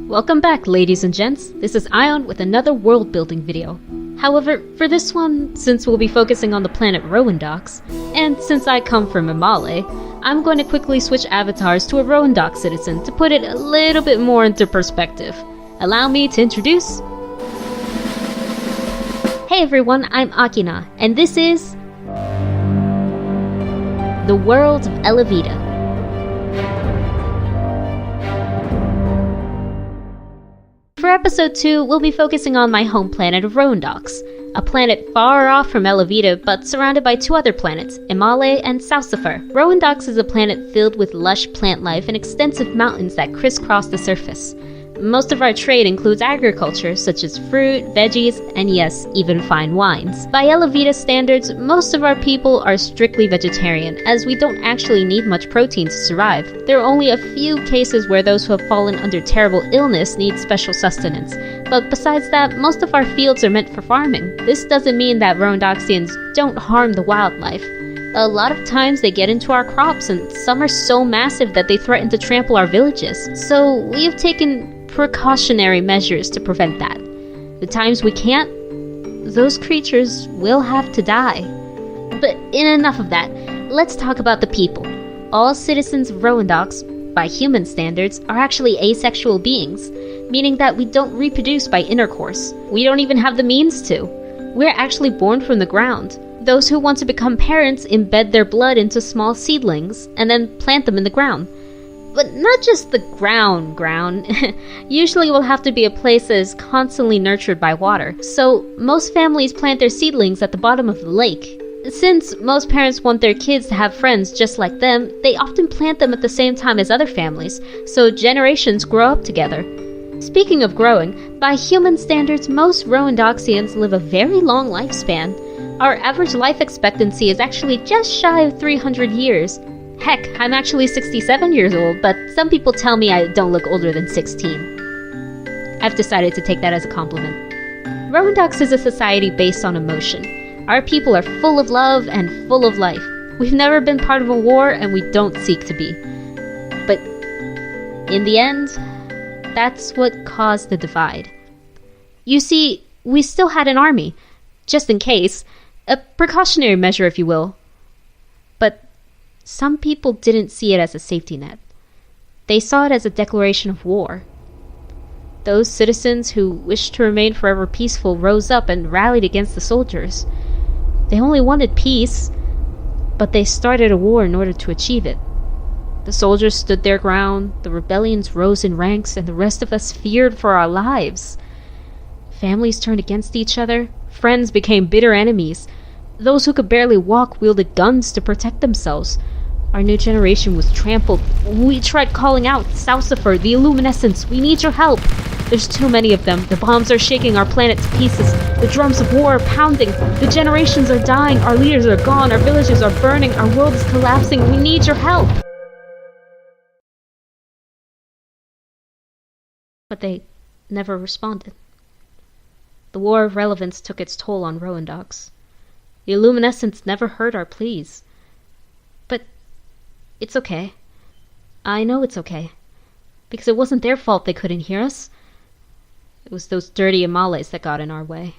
Welcome back, ladies and gents. This is Ion with another world building video. However, for this one, since we'll be focusing on the planet Roendox, and since I come from Imale, I'm going to quickly switch avatars to a Roendox citizen to put it a little bit more into perspective. Allow me to introduce... Hey everyone, I'm Akina, and this is... the World of Elavida. For episode 2, we'll be focusing on my home planet of Roendox, a planet far off from Elavida but surrounded by two other planets, Imale and Salsifer. Roendox is a planet filled with lush plant life and extensive mountains that crisscross the surface. Most of our trade includes agriculture, such as fruit, veggies, and yes, even fine wines. By Elavida standards, most of our people are strictly vegetarian, as we don't actually need much protein to survive. There are only a few cases where those who have fallen under terrible illness need special sustenance, but besides that, most of our fields are meant for farming. This doesn't mean that Roendoxians don't harm the wildlife. A lot of times they get into our crops, and some are so massive that they threaten to trample our villages. So we have taken precautionary measures to prevent that. The times we can't, those creatures will have to die. But enough of that. Let's talk about the people. All citizens of Roendox, by human standards, are actually asexual beings, meaning that we don't reproduce by intercourse. We don't even have the means to. We're actually born from the ground. Those who want to become parents embed their blood into small seedlings and then plant them in the ground. But not just the ground. Usually will have to be a place that is constantly nurtured by water. So most families plant their seedlings at the bottom of the lake. Since most parents want their kids to have friends just like them, they often plant them at the same time as other families, so generations grow up together. Speaking of growing, by human standards, most Roendoxians live a very long lifespan. Our average life expectancy is actually just shy of 300 years. Heck, I'm actually 67 years old, but some people tell me I don't look older than 16. I've decided to take that as a compliment. Roendox is a society based on emotion. Our people are full of love and full of life. We've never been part of a war, and we don't seek to be. But in the end, that's what caused the divide. You see, we still had an army, just in case, a precautionary measure if you will. But some people didn't see it as a safety net. They saw it as a declaration of war. Those citizens who wished to remain forever peaceful rose up and rallied against the soldiers. They only wanted peace, but they started a war in order to achieve it. The soldiers stood their ground, the rebellions rose in ranks, and the rest of us feared for our lives. Families turned against each other, friends became bitter enemies. Those who could barely walk wielded guns to protect themselves. Our new generation was trampled. We tried calling out, Salsifer, the Illuminescence, we need your help. There's too many of them. The bombs are shaking our planet to pieces. The drums of war are pounding. The generations are dying. Our leaders are gone. Our villages are burning. Our world is collapsing. We need your help. But they never responded. The War of Relevance took its toll on Roendox. The Illuminescence never heard our pleas. But it's okay. I know it's okay. Because it wasn't their fault they couldn't hear us. It was those dirty Imales that got in our way.